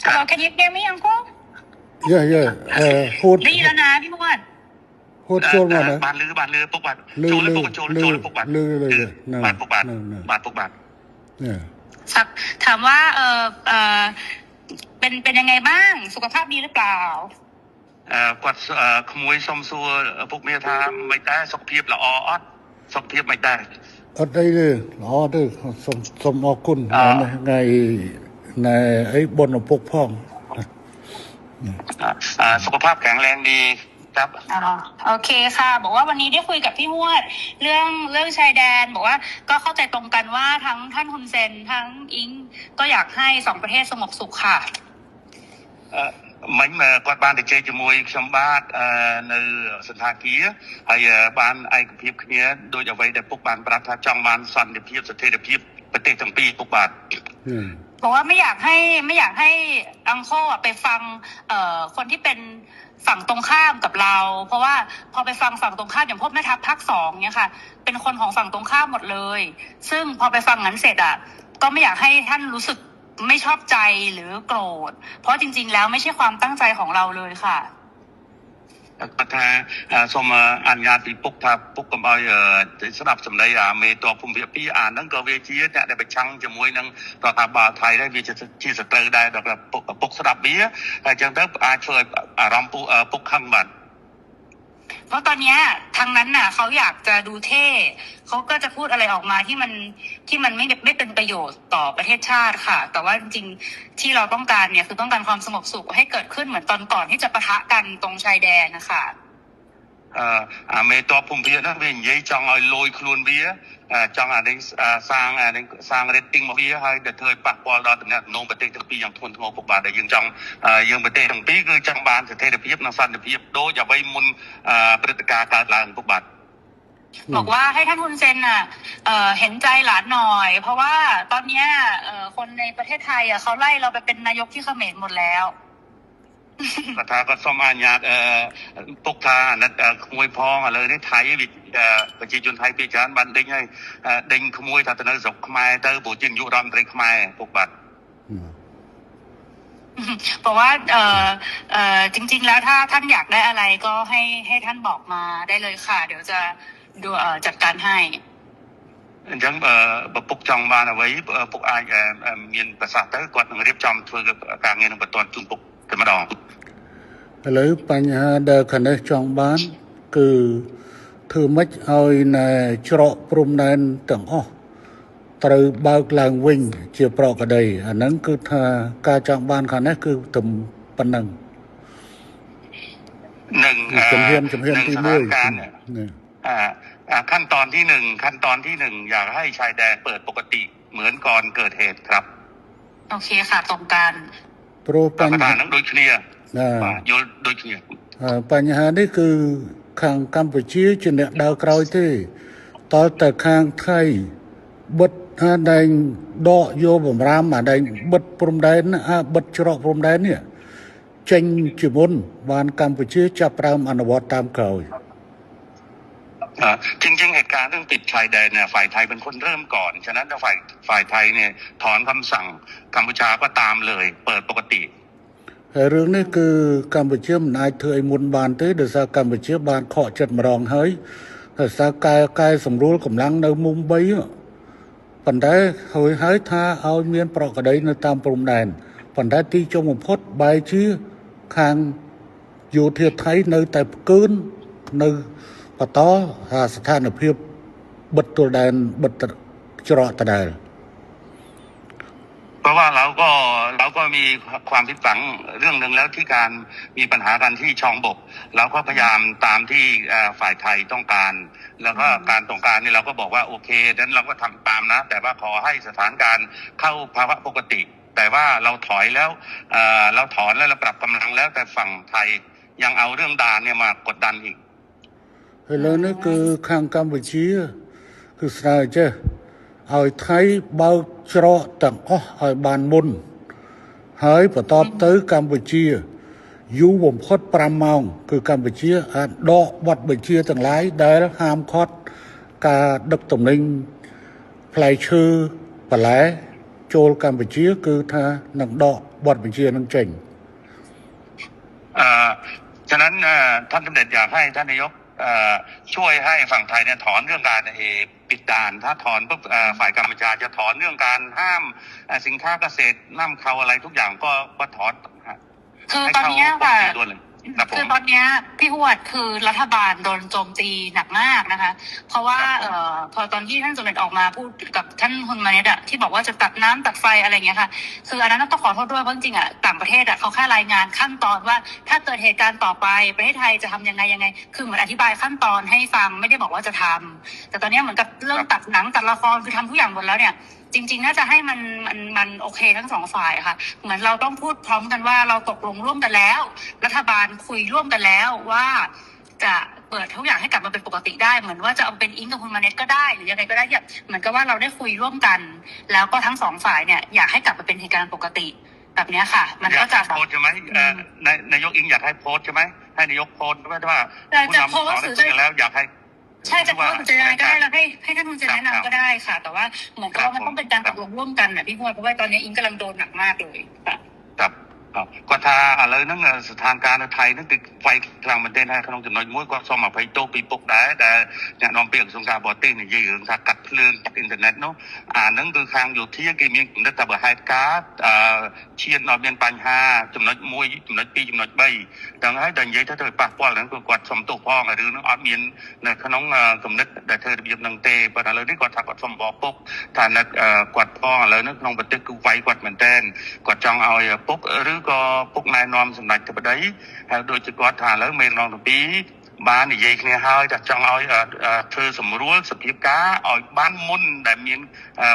Hello, can you hear me, Uncle? Hút ได้ยินแล้วนะพี่มวด hút chôn mà đấy บานลือปุกบาน ลื โจ อ เลย ลื ปุ อก โจ ลือ เลยปุกบาน ลือเลย บานปุกบาน นั่น บานปุกบาน เนี่ย ถามว่าเป็นยังไงบ้างสุขภาพดีหรือเปล่า គាត់ក្មួយសុំសួរពុកមាថាមិនដែរសុខភាពល្អអត់សុខភាពមិនដែរ អត់អីទេល្អទេសូមអរគុណថ្ងៃអីបុណ្យឪពុកផង សុខภาพแข็งแรงดีครับ โอเคค่ะบอกว่าวันนี้ได้คุยกับพี่มวดเรื่องชายแดนบอกว่าก็เข้าใจตรงกันว่าทั้งท่านฮุนเซนทั้งอิงก็อยากให้2ประเทศสงบสุขค่ะមិញគាត់បានទៅជែកជាមួយខ្ញុំបាទនៅសន្តាគារហើយបានឯកភាពគ្នាដោយអ្វីដែលពុកបានប្រាប់ថាចង់បានសន្តិភាពស្ថិរភាពប្រទេសទាំងពីរពុកបាទบอกว่าไม่อยากให้อังโคไปฟังคนที่เป็นฝั่งตรงข้ามกับเราเพราะว่าพอไปฟังฝั่งตรงข้ามอย่างพวกแม่ทัพภาค2เนี่ยค่ะเป็นคนของฝั่งตรงข้ามหมดเลยซึ่งพอไปฟังงั้นเสร็จก็ไม่อยากให้ท่านรู้สึกไม่ชอบใจหรือโกรธเพราะจริงๆแล้วไม่ใช่ความตั้งใจของเราเลยค่ะគាត់ថាសូមអនុញ្ញាតពីពុកថាពុកកុំឲ្យស្ដាប់សម្ដីមេតបភូមិភាគ2ហ្នឹងក៏វាជាអ្នកដែលប្រឆាំងជាមួយនឹងរដ្ឋាភិបាលថៃដែរវាជាសត្រូវដែរដល់ពុកស្ដាប់វាហើយអញ្ចឹងទៅអាចធ្វើឲ្យអារម្មណ៍ពុកខឹងបាទเพราะตอนนี้ทางนั้นน่ะเขาอยากจะดูเท่เขาก็จะพูดอะไรออกมาที่มันไม่เป็นประโยชน์ต่อประเทศชาติค่ะแต่ว่าจริงๆที่เราต้องการเนี่ยคือต้องการความสงบสุขให้เกิดขึ้นเหมือนตอนก่อนที่จะปะทะกันตรงชายแดนนะคะមេតបភូមិភាគហ្នឹងវានិយាយចង់ឲ្យលយខ្លួនវាចង់នេះសាង rating មកវាហើយទៅធ្វើឲ្យប៉ះពាល់ដល់តំណែងប្រទេសទាំងពីរយ៉ាងធ្ងន់ធ្ងរពុកបាទដែលយើងប្រទេសទាំងពីរគឺចង់បានស្ថិរភាពនិងសន្តិភាពដូចអ្វីមុនព្រឹត្តិការណ៍កើតឡើងពុកបាទบอกว่าให้ท่านฮุนเซนเห็นใจหลานหน่อยเพราะว่าตอนนี้คนในประเทศไทยเขาไล่เราไปเป็นนายกที่เขมรหมดแล้วគាត់ថាគាត់សូមអនុញ្ញាតពុកថាអាណិតក្មួយផងឥឡូវនេះថៃប្រជាជនថៃភាគច្រើនបានដេញហើយដេញក្មួយថាទៅនៅស្រុកខ្មែរទៅព្រោះជានាយករដ្ឋមន្ត្រីខ្មែរពុកបាទบอกว่าจริงๆแล้วถ้าท่านอยากได้อะไรก็ให้ท่านบอกมาได้เลยค่ะเดี๋ยวจะดูจัดการให้អញ្ចឹងបើពុកចង់បានអ្វីពុកអាចមានប្រសាសន៍ទៅគាត់នឹងរៀបចំធ្វើការងារនឹងបន្តជូនពុកតែម្ដងឥឡូវបញ្ហាដែលខាងនេះចង់បានគឺធ្វើម៉េចឲ្យនៅច្រកព្រំដែនទាំងអស់ត្រូវបើកឡើងវិញជាប្រក្រតីអាហ្នឹងគឺថាការចង់បានខាងនេះគឺតែប៉ុណ្ណឹងនឹងជំហានទី1ขั้นตอนที่1อยากให้ชายแดนเปิดปกติเหมือนก่อนเกิดเหตุครับโอเคค่ะตรงกันព្រោះបញ្ហាហ្នឹងដូចគ្នាយល់ដូចគ្នាបញ្ហានេះគឺខាងកម្ពុជាជាអ្នកដើរក្រោយទេតើតែខាងថៃបិទដែងដកយកបំរាមដែងបិទព្រំដែនបិទច្រកព្រំដែននេះចេញជាមុនបានកម្ពុជាចាប់ផ្ដើមអនុវត្តតាមក្រោយจริงๆเหตุการณ์เรื่องปิดชายแดนเนี่ยฝ่ายไทยเป็นคนเริ่มก่อนฉะนั้นถ้าฝ่ายไทยเนี่ยถอนคำสั่งกัมพูชาก็ตามเลยเปิดปกติហើយរឿងនេះគឺកម្ពុជាមិនអាចធ្វើឲ្យមុនបានទេដោយសារកម្ពុជាបានខកចិត្តម្ដងហើយដោយសារកែសម្រួលកម្លាំងនៅមុំ3ប៉ុន្តែហើយថាឲ្យមានប្រក្រតីនៅតាមព្រំដែនប៉ុន្តែទីចុងបំផុតបែរជាខាងយោធាថៃនៅតែផ្កើននៅបន្តស្ថានភាពបិទទល់ដែនបិទច្រកដដែលเพราะว่าเราก็มีความผิดหวังเรื่องหนึ่งแล้วที่การมีปัญหากันที่ชองบกเราก็พยายามตามที่ฝ่ายไทยต้องการแล้วก็การต้องการนี่เราก็บอกว่าโอเคนั้นเราก็ทำตามนะแต่ว่าขอให้สถานการณ์เข้าภาวะปกติแต่ว่าเราถอยแล้วเราถอนแล้วเราปรับกำลังแล้วแต่ฝั่งไทยยังเอาเรื่องด่านเนี่ยมากดดันอีกឥឡូវនេះគឺខាងកម្ពុជាគឺស្នើចេះឲ្យថៃបើកច្រកទាំងអស់ឲ្យបានមុនហើយបន្ទាប់ទៅកម្ពុជាយូរបំផុត5ម៉ោងគឺកម្ពុជាអាចដកបទបញ្ជាទាំងឡាយដែលហាមឃាត់ការដឹកទំនិញផ្លែឈើបន្លែ ចូលកម្ពុជាគឺថានឹងដកបទបញ្ជានឹងចេញ ฉะนั้นท่านสมเด็จอยากให้ท่านนายกช่วยให้ฝั่งไทยเนี่ยถอนเรื่องการปิดด่านถ้าถอนปุ๊บฝ่ายกัมพูชาจะถอนเรื่องการห้ามสินค้าเกษตรนำเข้าอะไรทุกอย่างก็ถอน คือตอนนี้ค่ะ คือ ตอนนี้พี่หวดคือรัฐบาลโดนโจมตีหนักมากนะคะเพราะว่าพอตอนที่ท่านสมเด็จออกมาพูดกับท่านฮุนมาเนตอะที่บอกว่าจะตัดน้ำตัดไฟอะไรเงี้ยค่ะคืออันนั้นต้องขอโทษด้วยเพราะจริงๆอะต่างประเทศอะเขาแค่รายงานขั้นตอนว่าถ้าเกิดเหตุการณ์ต่อไปประเทศไทยจะทำยังไงคือเหมือนอธิบายขั้นตอนให้ฟังไม่ได้บอกว่าจะทำแต่ตอนนี้เหมือนกับเรื่องตัดหนังตัดละครคือทำทุกอย่างหมดแล้วเนี่ยจริงๆน่าจะให้มันโอเคทั้งสองฝ่ายค่ะเหมือนเราต้องพูดพร้อมกันว่าเราตกลงร่วมกันแล้วรัฐบาลคุยร่วมกันแล้วว่าจะเปิดทุกอย่างให้กลับมาเป็นปกติได้เหมือนว่าจะเอาเป็นอิงกับคุณมาเน็ตก็ได้หรือยังไงก็ได้เหมือนกับว่าเราได้คุยร่วมกัน แล้วก็ทั้งสองฝ่ายเนี่ยอยากให้กลับมาเป็นเหตุการณ์ปกติแบบนี้ค่ะมันก็จะโพสใช่ไหมนายกอิงอยากให้โพสใช่ไหมให้นายกโพสว่าผู้นำสองได้คุยกันแล้วอยากให้ใช่จะโพสต์จะยังไงก็ได้แล้วให้ท่านคุณจะแนะนำก็ได้ค่ะ แต่ว่าเหมือนกับว่ามันต้องเป็นการตกลงร่วมกันนะพี่พวดเพราะว่าตอนนี้อิงกำลังโดนหนักมากเลยค่ะก็ถ้าอะไรนั่งสถานการณ์ไทยนั่นติดไฟกลางประเทศให้ขนมจำนวนมุ้ยก็สมัครไปโตปีปุกได้แต่เนี่ยน้องเปียกสงการบอตี้เนี่ยยืนสักกัดเพลิงจากอินเทอร์เน็ตเนาะนั่งคือทางอยู่ที่ยังมีกลุ่มนักตบะไฮการ์ดเชียร์นอเบียนปัญหาจำนวนมุ้ยจำนวนปีจำนวนใบดังนั้นดังยัยถ้าเธอปากป้อนนั้นคือกวาดสมตุกพ่อหรือน้องออดเมียนในขนมกลุ่มนักแต่เธอเบียบนังเตะปัญหาเลยนี่กวาดถักกวาดสมบอปุกฐานนักกวาดพ่อเลยนั่งน้องประเทศคือไฟกวาดเหมือนเต้นกวาดจองเอาปุกหรือก็ปุกนายนอมสำนักจะไปได้โดยจะกอดฐานแล้วเมนรองตัวปีบ้านนี่ยัยเนี่ยให้จะจังเอาเธอสมรู้สกิปก้าเอาบ้านมุ่นแต่มี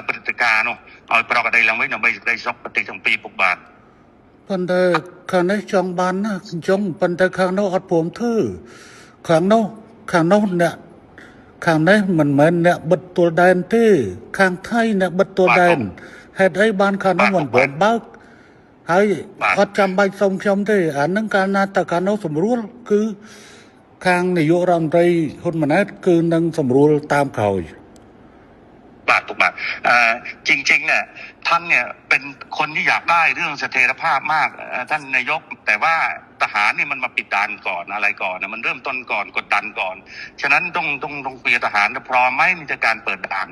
ปฏิกิริยาเนาะเอาปรากฏได้หลังไว้หน่อยได้ซอกปฏิสัมปีปุกบาทปันแต่ข้างในจองบ้านนะจงปันแต่ข้างนอกอัดผมเธอข้างนอกเนี่ยข้างในมันเหมือนเนี่ยบัดตัวแดนเต้ข้างไทยเนี่ยบัดตัวแดนเหตุไอ้บ้านข้างนอกมันเปิดบ้าហើយអត់ចាំបាច់សុំខ្ញុំទេអានឹងកាលណាតើកាលនោះសម្រួលគឺខាងនាយករដ្ឋមន្ត្រីហ៊ុនម៉ាណែតគឺនឹងសម្រួលតាមក្រោយបាទถูกបាទจริงๆเนี่ยท่านเนี่ยเป็นคนที่อยากได้เรื่องเสถียรภาพมากท่านนายกแต่ว่าทหารนี่มันมาปิดด่านก่อนอะไรก่อนนะมันเริ่มต้นก่อนกดดันก่อนฉะนั้นต้องคุยกับทหารพร้อมไหมในการเปิดด่าน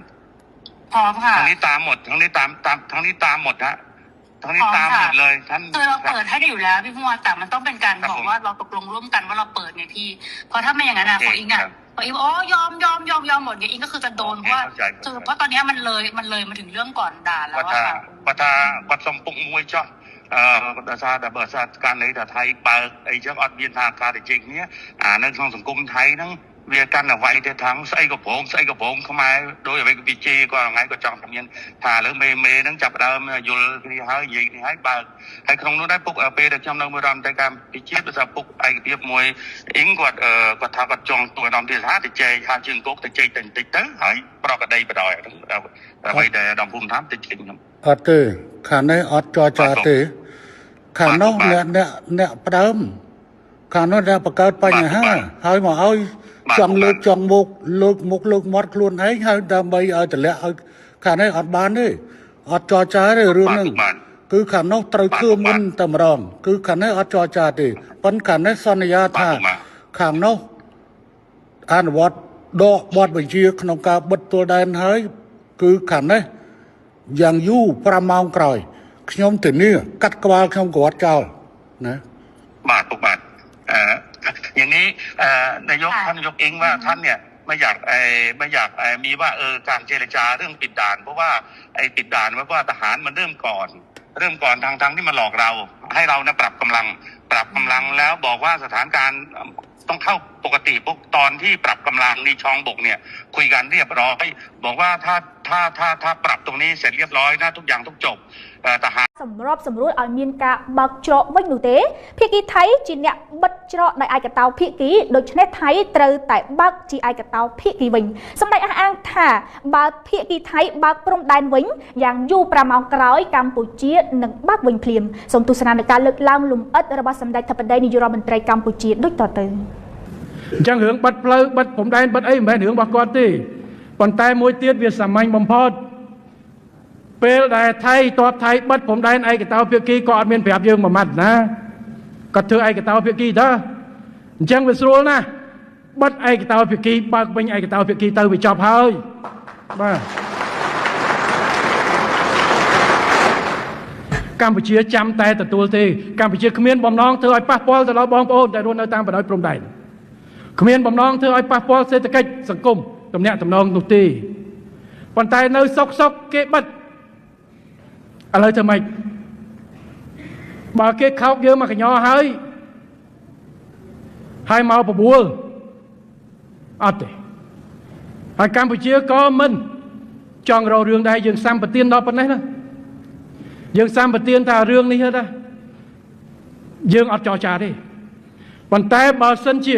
พร้อมค่ะทั้งนี้ตามหมดทั้งนี้ตามหมดฮะทั้งนี้ตามหมดเลยท่านคือเราเปิดให้ได้อยู่แล้วพี่พวดแต่มันต้องเป็นการบอกว่าเราตกลงร่วมกันว่าเราเปิดไงพี่เพราะถ้าไม่อย่างนั้นนะพออิงยอมหมดไงอิงก็คือจะโดนเพราะว่าคือเพราะตอนนี้มันเลยมาถึงเรื่องก่อนด่าแล้วว่าถ้าวัดสมปุงมวยจ้ะซาแต่เบอร์ซาการในแต่ไทยเปิดไอ้เจ้าอดเบียนทางการแต่จริงเนี้ยนั่นของสังคมไทยนั่งเวียกันเอาไว้แต่ทั้งใส่กระผมเข้ามาโดยไปวิจัยก็ไงก็จังทำยันถ่าหรือเมย์นั่งจับเดิมอยู่ที่ให้ยิงที่ให้บาให้คงนู้นได้ปุกเปย์แต่จำนำมือรำแต่การวิจัยภาษาปุกไอ้เบียบมวยอิงกว่าทากจองตัวดำที่ท่าติเจหาจึงกติเจติดเต๋อให้ปรากฏได้ไปได้ไปแต่ดำพุ่มท้ำติดจริงครับอดเตอขาในอดจอจาเตอขานอกเนี่ยประดมขานอกเนี่ยประกาศไปเนี่ยฮะให้มาเอาจองเลิกจองมุกเลิกมดคลุนให้ดำใบเอาแต่ละเอาขาในอดบานด้วยอดจอจาได้เรื่องนึงคือขานอกตรึกคือมุนตำรองคือขาในอดจอจาดิปันขาในสัญญาท่าขานอกอ่านวัดดอกวัดไปเชียขนมกาบัดตัวแดนให้คือขาในอย่างยู่ประมาณกลอยขยมถึงนี่กัดกวาลขยมกวาดเจ้านะบาทอย่างนี้นายกท่านนายกเองว่าท่านเนี่ยไม่อยากมีว่าการเจรจาเรื่องปิดด่านเพราะว่าไอ้ปิดด่านว่าทหารมันเริ่มก่อนทางที่มาหลอกเราให้เรานะปรับกำลังแล้วบอกว่าสถานการณ์ต้องเข้าปกติพวกตอนที่ปรับกำลังในช่องบกเนี่ยคุยกันเรียบร้อยบอกว่าถ้าปรับตรงนี้เสร็จเรียบร้อยนะทุกอย่างต้องจบทหารសម្របសម្រួលឲ្យមានការបើកច្រកវិញនោះទេភាគីថៃជាអ្នកបិទច្រកដោយឯកតោភាគីដូច្នេះថៃត្រូវតែបើកជាឯកតោភាគីវិញសម្ដេចអះអាងថាបើភាគីថៃបើកព្រំដែនវិញយ៉ាងយូរ5ម៉ោងក្រោយកម្ពុជានឹងបើកវិញភ្លាមសូមទស្សនាការលើកឡើងលំអិតរបស់សម្ដេចធិបតីនាយករដ្ឋមន្ត្រីកម្ពុជាដូចតទៅអញ្ចឹងរឿងបិទផ្លូវបិទព្រំដែនបិទអីមិនមែនរឿងរបស់គាត់ទេប៉ុន្តែមួយទៀតវាសាមញ្ញបំផុត ពេលដែលថៃតបថៃបិទព្រំដែនឯកតោភាគីក៏អត់មានប្រាប់យើងមួយម៉ាត់ណាគាត់ធ្វើឯកតោភាគីតើអញ្ចឹងវាស្រួលណាស់បិទឯកតោភាគីបើកវិញឯកតោភាគីទៅវាចប់ហើយបាទកម្ពុជាចាំតែទទួលទេកម្ពុជាគ្មានបំណងធ្វើឲ្យប៉ះពាល់ទៅដល់បងប្អូនដែលរស់នៅតាមបណ្ដោយព្រំដែនគ្មានបំណងធ្វើឲ្យប៉ះពាល់សេដ្ឋកិច្ចសង្គមទំនាក់ទំនងនោះទេប៉ុន្តែនៅសុកគេបិទឥឡូវធ្វើម៉េចបើគេខោកយើងមកកញ្ញហើយមកបបួលអត់ទេហើយកម្ពុជាក៏មិនចង់រករឿងដែរយើងសម្បទានដល់ប៉ុណ្ណេះណាយើងសម្បទានថារឿងនេះទេយើងអត់ចរចាទេប៉ុន្តែបើសិនជា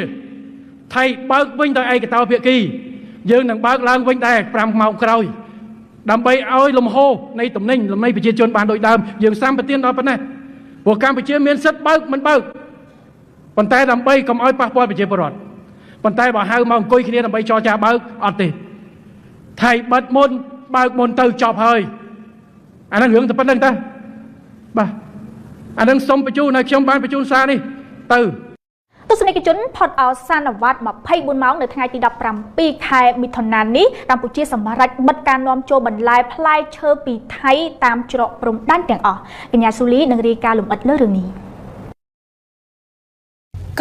ថៃបើកវិញដោយឯកតោភាគីយើងនឹងបើកឡើងវិញដែរ5ម៉ោងក្រោយដើម្បីឲ្យលំហូរនៃទំនិញលំនៃប្រជាជនបានដូចដើមយើងសម្បទានដល់ប៉ុណ្ណេះព្រោះកម្ពុជាមានសិទ្ធិបើកមិនបើកប៉ុន្តែដើម្បីកុំឲ្យប៉ះពាល់ប្រជាពលរដ្ឋប៉ុន្តែបើហៅមកអង្គុយគ្នាដើម្បីចរចាបើកអត់ទេថៃបិទមុនបើកមុនទៅចប់ហើយអាហ្នឹងរឿងតែប៉ុណ្្នឹងតាបាទអាហ្នឹងសូមបញ្ជូនឲ្យខ្ញុំបានបញ្ជូនសារនេះទៅទស្សនិកជនផុតអសានវត្ត24ម៉ោងនៅថ្ងៃទី17ខែមិថុនានេះកម្ពុជាសម្រេចបិទការនាំចូលបន្លែផ្លែឈើពីថៃតាមច្រកព្រំដែនទាំងអស់កញ្ញាស៊ូលីនឹងរាយការណ៍លម្អិតលើរឿងនេះ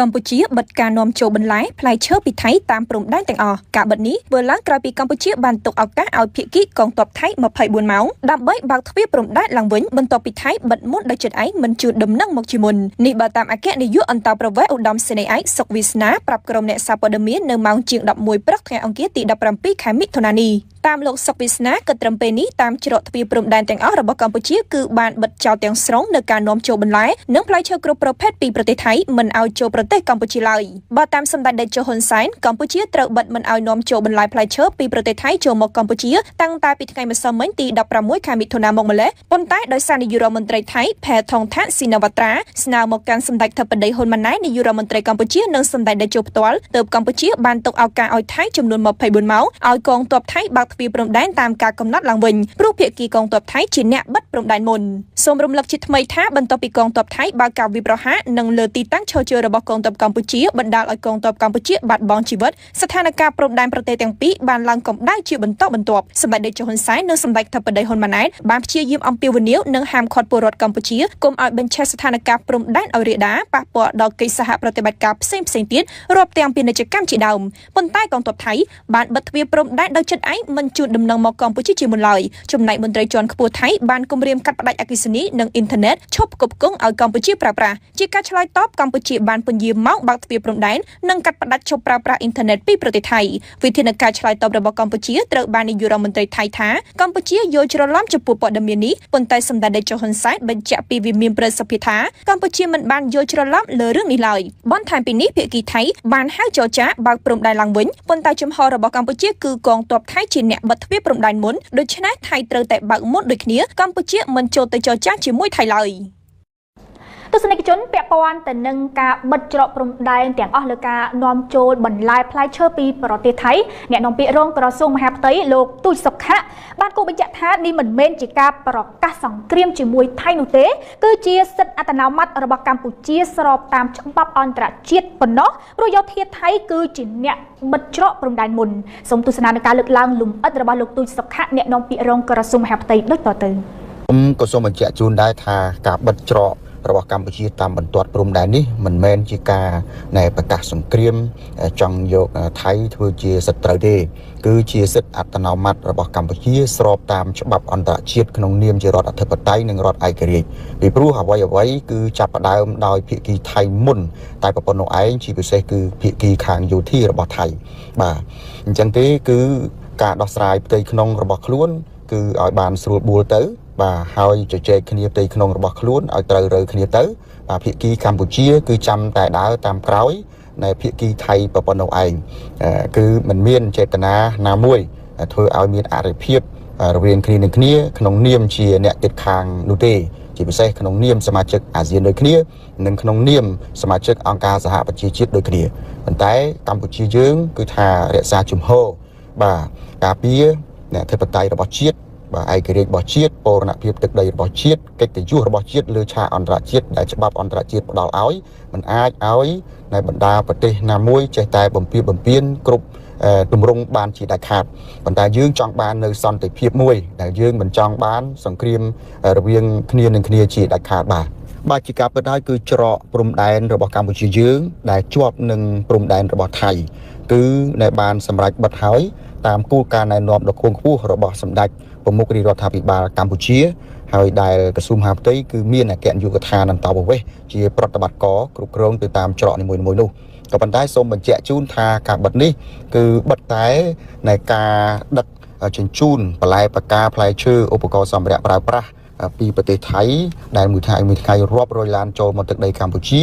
កម្ពុជាបិទការនាំចូលបន្លែផ្លែឈើពីថៃតាមព្រំដែនទាំងអស់ការបិទនេះធ្វើឡើងក្រោយពីកម្ពុជាបានទុកឱកាសឲ្យភាគីកងទ័ពថៃ24ម៉ោងដើម្បីបើកទ្វារព្រំដែនឡើងវិញបន្ទាប់ពីថៃបិទមុនដោយចិត្តឯងមិនជឿដំណឹងមកជាមុននេះបើតាមអគ្គនាយកអន្តរប្រវេសន៍ឧត្តមសេនីយ៍ឯកសុកវាសនាប្រាប់ក្រុមអ្នកសារព័ត៌មាននៅម៉ោងជាង11ព្រឹកថ្ងៃអង្គារទី17ខែមិថុនានេះតាមលោកសុកវាសនាក៏ត្រឹមពេលនេះតាមច្រកទ្វារព្រំដែនទាំងអស់របស់កម្ពុជាគឺបានបិទចោលទាំងស្រុងនៅការនាំចូលបន្លែនិងផ្លែឈើគ្រប់ប្រភេទពីប្រទេសថៃមិនឲ្យចូលប្រទេសកម្ពុជាឡើយបើតាមសម្ដេចតេជោហ៊ុនសែនកម្ពុជាត្រូវបិទមិនឲ្យនាំចូលបន្លែផ្លែឈើពីប្រទេសថៃចូលមកកម្ពុជាតាំងតែពីថ្ងៃម្សិលមិញទី16ខែមិថុនាមកម្លេះប៉ុន្តែដោយសារនាយករដ្ឋមន្ត្រីថៃផែថងថាស៊ីណាវត្រាស្នើមកកាន់សម្ដេចធិបតីហ៊ុនម៉ាណែតនាយករដ្ឋមន្ត្រីកម្ពុជានិងសម្ដេចតេជោផ្ទាល់ទើបកម្ពុជាបានទុកឱកាសឲ្យថៃចំនួន24ម៉ោងឲ្យកងទ័ពថៃបើកទ្វារព្រំដែនតាមការកំណត់ឡើងវិញព្រោះភាគីកងទ័ពថៃជាអ្នកបិទព្រំដែនមុនសូមរំលឹកជាថ្មីថាបន្ទាប់ពីកងទ័ពថៃបើកការវិប្រហារនិងលើទីតាំងឈរជើងរបស់កងទ័ពកម្ពុជាបណ្ដាលឲ្យកងទ័ពកម្ពុជាបាត់បង់ជីវិតស្ថានភាពព្រំដែនប្រទេសទាំងពីរបានឡើងកម្ដៅជាបន្តបន្ទាប់សម្ដេចតេជោហ៊ុនសែននិងសម្ដេចធិបតីហ៊ុនម៉ាណែតបានព្យាយាមអំពាវនាវនិងហាមឃាត់ពលរដ្ឋកម្ពុជាកុំឲ្យបញ្ឆេះស្ថានភាពព្រំដែនឲ្យរាលដាលប៉ះពាល់ដល់កិច្ចសហប្រតិបត្តិការផ្សេងៗទៀតរាប់ទាំងពាណិជ្ជកម្មជាដើមប៉ុន្តែកងទ័ពថៃបានបិទទ្វារព្រំដែនដោយចិត្តឯងមិនជូនដំណឹងមកកម្ពុជាជាមុនឡើយចំណែកមន្ត្រីជាន់ខ្ពស់ថៃបានគម្រាមកាត់ផ្តាច់អគ្គិសនីនិងអ៊ីនធឺណិតឈប់ផ្គត់ផ្គង់ឲ្យកម្ពុជាប្រើប្រាស់ជាការឆ្លើយតបកម្ពុជាបានពន្យាម៉ោងបើកទ្វារព្រំដែននិងកាត់ផ្តាច់ឈប់ប្រើប្រាស់អ៊ីនធឺណិតពីប្រទេសថៃវិធានការឆ្លើយតបរបស់កម្ពុជាត្រូវបាននាយករដ្ឋមន្ត្រីថៃថាកម្ពុជាយល់ច្រឡំចំពោះព័ត៌មាននេះប៉ុន្តែសម្ដេចតេជោហ៊ុនសែនបញ្ជាក់ពីវិមានប្រសិទ្ធភាពថាកម្ពុជាមិនបានយល់ច្រឡំលើរឿងនេះឡើយបន្ថែមពីនេះភាគីថៃបានហៅចរចាបើកព្រំដែនឡើងវិញប៉ុន្តែជំហររបស់កម្ពុជាគឺកងទ័ពថៃជាអ្នកបិទទ្វារព្រំដែនមុនដូច្នេះថៃត្រូវតែបើកមុនដូចគ្នាកម្ពុជាមិនចូលទៅចរចាជាមួយថៃឡើយទស្សនិកជនពាក់ព័ន្ធទៅនឹងការបិទច្រកព្រំដែនទាំងអស់លើការនាំចូលបន្លែផ្លែឈើពីប្រទេសថៃអ្នកនាំពាក្យរងក្រសួងមហាផ្ទៃលោកទូចសុខៈបានគូបញ្ជាក់ថានេះមិនមែនជាការប្រកាសសង្គ្រាមជាមួយថៃនោះទេគឺជាសិទ្ធិអត្តនោម័តរបស់កម្ពុជាស្របតាមច្បាប់អន្តរជាតិប៉ុណ្ណោះព្រោះយោធាថៃគឺជាអ្នកបិទច្រកព្រំដែនមុនសូមទស្សនានៅការលើកឡើងលំអិតរបស់លោកទូចសុខៈអ្នកនាំពាក្យរងក្រសួងមហាផ្ទៃដូចតទៅក៏សូមបញ្ជាក់ជូនដែរថាការបិទច្រករបស់កម្ពុជាតាមបន្ទាត់ព្រំដែននេះមិនមែនជាការប្រកាសសង្គ្រាមចង់យកថៃធ្វើជាសត្រូវទេគឺជាសិទ្ធិអត្តនោម័តរបស់កម្ពុជាស្របតាមច្បាប់អន្តរជាតិក្នុងនាមជារដ្ឋអធិបតេយ្យនិងរដ្ឋឯករាជ្យពីព្រោះអ្វីគឺចាប់ផ្ដើមដោយភាគីថៃមុនតែប៉ុណ្ណោះឯងជាពិសេសគឺភាគីខាងយោធារបស់ថៃបាទអញ្ចឹងទេគឺការដោះស្រាយផ្ទៃក្នុងរបស់ខ្លួនគឺឲ្យបានស្រួលបួលទៅបាទហើយជជែកគ្នាផ្ទៃក្នុងរបស់ខ្លួនឲ្យត្រូវរើគ្នាទៅបាទភាគីកម្ពុជាគឺចាំតែដើរតាមក្រោយនៃភាគីថៃប៉ុណ្ណោះឯងគឺមិនមានចេតនាណាមួយធ្វើឲ្យមានអរិភាពរវាងគ្នានឹងគ្នាក្នុងនាមជាអ្នកជិតខាងនោះទេជាពិសេសក្នុងនាមសមាជិកអាស៊ានដូចគ្នានិងក្នុងនាមសមាជិកអង្គការសហប្រជាជាតិដូចគ្នាប៉ុន្តែកម្ពុជាយើងគឺថារក្សាជំហរបាទការពារអ្នកអធិបតេយ្យរបស់ជាតិ បាទឯករាជ្យរបស់ជាតិបូរណភាពទឹកដីរបស់ជាតិកិត្តិយសរបស់ជាតិលើឆាកអន្តរជាតិដែលច្បាប់អន្តរជាតិផ្ដល់ឲ្យមិនអាចឲ្យនៅបណ្ដាប្រទេសណាមួយចេះតែបំពានគ្រប់ទម្រង់បានជាដាច់ខាតប៉ុន្តែយើងចង់បាននៅសន្តិភាពមួយដែលយើងមិនចង់បានសង្គ្រាមរវាងគ្នានឹងគ្នាជាដាច់ខាតបាទជាការពិតហើយគឺច្រកព្រំដែនរបស់កម្ពុជាយើងដែលជាប់នឹងព្រំដែនរបស់ថៃគឺដែលបានសម្រេចបិទហើយតាមគោលការណ៍ណែនាំដ៏ខ្ពង់ខ្ពស់របស់សម្ដេចប្រមុខរាជរដ្ឋាភិបាលកម្ពុជាហើយដែលក្រសួងមហាផ្ទៃគឺមានអគ្គនាយកដ្ឋានអន្តរប្រវេសន៍ជាប្រតិបត្តិការគ្រប់គ្រងទៅតាមច្រកនីមួយៗនោះក៏ប៉ុន្តែសូមបញ្ជាក់ជូនថាការបិទនេះគឺបិទតែในការដឹកជញ្ជូនបន្លែផ្កាផ្លែឈើឧបករណ៍សម្ភារៈប្រើប្រាស់ពីប្រទេសថៃដែលមួយថ្ងៃរាប់រយឡានចូលមកទឹកដីកម្ពុជា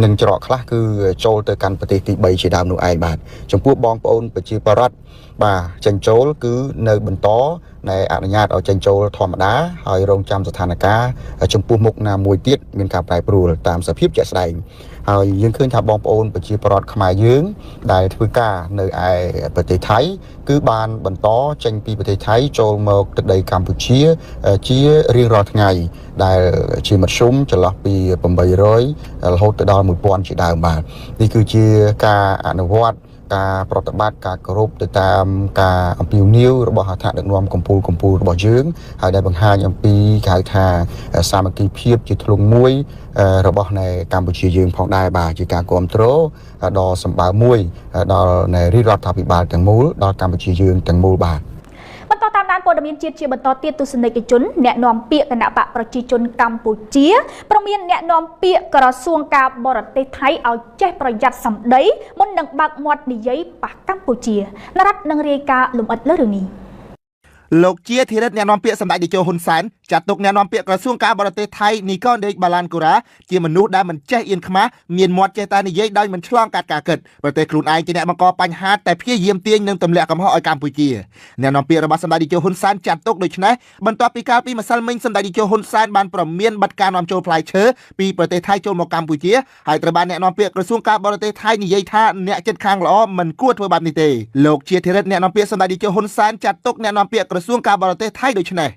និងច្រកខ្លះគឺចូលទៅកាន់ប្រទេសទី3ជាដើមនោះឯងបាទចំពោះបងប្អូនប្រជាពលរដ្ឋបាទចិញ្ចូលគឺនៅបន្តនៃអនុញ្ញាតឲ្យចិញ្ចូលធម្មតាហើយរងចាំស្ថានភាពចំពោះមុខណាមួយទៀតមានការប្រែប្រួលតាមសភាពជាក់ស្ដែងហើយយើងឃើញថាបងប្អូនប្រជាពលរដ្ឋខ្មែរយើងដែលធ្វើការនៅឯប្រទេសថៃគឺបានបន្តចេញពីប្រទេសថៃចូលមកទឹកដីកម្ពុជាជារៀងរាល់ថ្ងៃដែលជាមធ្យមចន្លោះពី800រហូតទៅដល់1000ជាដើមបាទនេះគឺជាការអនុវត្តការប្រតិបត្តិការគោរពទៅតាមការអំពាវនាវរបស់អធិដឹកនាំកម្ពុជារបស់យើងហើយដែលបង្ហាញអំពីគេហៅថាសាមគ្គីភាពជាធ្លុងមួយរបស់នៃកម្ពុជាយើងផងដែរបាទជាការគ្រប់គ្រងដ៏សម្បើមមួយដល់នៃរដ្ឋាភិបាលទាំងមូលដល់កម្ពុជាយើងទាំងមូលបាទបន្តតាមដានព័ត៌មានជាតិជាបន្តទៀតទស្សនិកជនអ្នកនាំពាក្យគណៈបកប្រជាជនកម្ពុជាព្រមមានអ្នកនាំពាក្យក្រសួងការបរទេសថៃឲ្យចេះប្រយ័ត្នសម្ដីមុននឹងបើកមាត់និយាយប៉ះកម្ពុជានរ៉ាត់នឹងរាយការណ៍លម្អិតលើរឿងនេះលោកជាធិរិទ្ធអ្នកនាំពាក្យសម្ដេចតេជោហ៊ុនសែនចាត់ទុកអ្នកនាំពាក្យក្រសួងការបរទេសថៃនីកូដេកបាឡានកូរ៉ាជាមនុស្សដែលមិនចេះអៀនខ្មាស់មានមាត់ចេះតែនិយាយដោយមិនឆ្លងកាត់ការគិតប្រទេសខ្លួនឯងជាអ្នកបង្កបញ្ហាតែព្យាយាមទាញនិងទម្លាក់កំហុសឲ្យកម្ពុជាអ្នកនាំពាក្យរបស់សម្ដេចតេជោហ៊ុនសែនចាត់ទុកដូចនេះបន្ទាប់ពីកាលពីម្សិលមិញសម្ដេចតេជោហ៊ុនសែនបានប្រមានបិទការនាំចូលផ្លែឈើពីប្រទេសថៃចូលមកកម្ពុជាហើយត្រូវបានអ្នកនាំពាក្យក្រសួងការបរទេសថៃនិយាយថាអ្នកចិត្តខាងល្អមិនគួរធ្វើបែបនេះទេលោកជាធិរិទ្ធអ្នកនាំពាក្យសម្ដេចតេជោហ៊ុនសែនចាត់ទុកអ្នកនាំពាក្យក្រសួងការបរទេសថៃដូចនេះ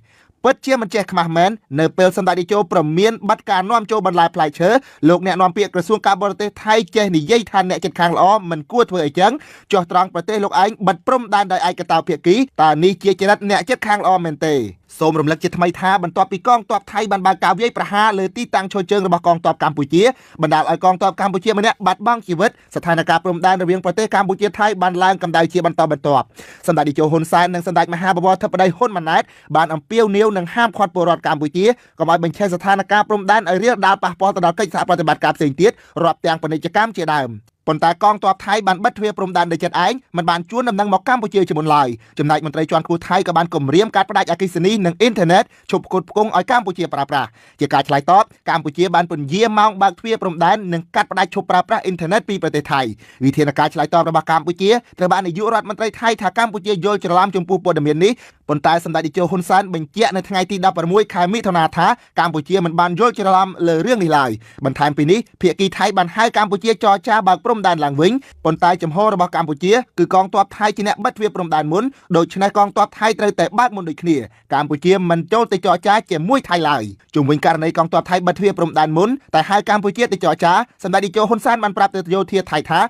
ពិតជាមិនចេះខ្មាស់មែននៅពេលសម្ដេចតេជោប្រមានបិទការនាំចូលបន្លែផ្លែឈើលោកអ្នកនាំពាក្យក្រសួងការបរទេសថៃចេះនិយាយថាអ្នកចិត្តខាងល្អមិនគួរធ្វើអីចឹងចោះត្រង់ប្រទេសលោកឯងបិទព្រំដែនដោយឯកតោភាគីតើនេះជាចរិតអ្នកចិត្តខាងល្អមែនទេសូមរំលឹកជាថ្មីថាបន្ទាប់ពីកងទ័ពថៃបានបើកការវាយប្រហារលើទីតាំងឈរជើងរបស់កងទ័ពកម្ពុជាបណ្ដាលឲ្យកងទ័ពកម្ពុជាម្នាក់បាត់បង់ជីវិតស្ថានភាពព្រំដែនរវាងប្រទេសកម្ពុជាថៃបានឡើងកម្ដៅជាបន្តបន្ទាប់សម្ដេចតេជោហ៊ុនសែននិងសម្ដេចមហាបវរធិបតីហ៊ុនម៉ាណែតបានអំពាវនាវនិងហាមឃាត់ពលរដ្ឋកម្ពុជាកុំឲ្យបញ្ឆេះស្ថានភាពព្រំដែនឲ្យរាលដាលប៉ះពាល់ទៅដល់កិច្ចសហប្រតិបត្តិការផ្សេងទៀតរាប់ទាំងពាណិជ្ជកម្មជាដើមប៉ុន្តែកងទ័ពថៃបានបិទទ្វារព្រំដែនដោយចិត្តឯងមិនបានជួនដំណឹងមកកម្ពុជាជាមុនឡើយចំណែកមន្ត្រីជាន់ខ្ពស់ថៃក៏បានគម្រាមកាត់ផ្តាច់អគ្គិសនីនិងអ៊ីនធឺណិតឈប់ផ្គត់ផ្គង់ឲ្យកម្ពុជាប្រើប្រាស់ជាការឆ្លើយតបកម្ពុជាបានពន្យាម៉ោងបើកទ្វារព្រំដែននិងកាត់ផ្តាច់ឈប់ប្រើប្រាស់អ៊ីនធឺណិតពីប្រទេសថៃវិធានការឆ្លើយតបរបស់កម្ពុជាត្រូវបាននាយករដ្ឋមន្ត្រីថៃថាកម្ពុជាយល់ច្រឡំចំពោះព័ត៌មាននេះប៉ុន្តែសម្ដេចតេជោហ៊ុនសែនបញ្ជាក់នៅថ្ងៃទី16ខែមិថុនាថាកម្ពុជាមិនបានយល់ច្រឡំលើរឿងនេះឡើយបន្ថែមពីនេះភាគីថៃបានហៅកម្ពុជាចរចាបើកព្រំដែនឡើងវិញប៉ុន្តែចំហរបស់កម្ពុជាគឺកងទ័ពថៃជាអ្នកបិទទ្វារព្រំដែនមុនដូច្នេះកងទ័ពថៃត្រូវតែបើកមុនដូចគ្នាកម្ពុជាមិនចូលទៅចរចាជាមួយថៃឡើយជុំវិញករណីកងទ័ពថៃបិទទ្វារព្រំដែនមុនតែហៅកម្ពុជាទៅចរចាសម្ដេចតេជោហ៊ុនសែនបានប្រាប់ទៅយោធាថៃថា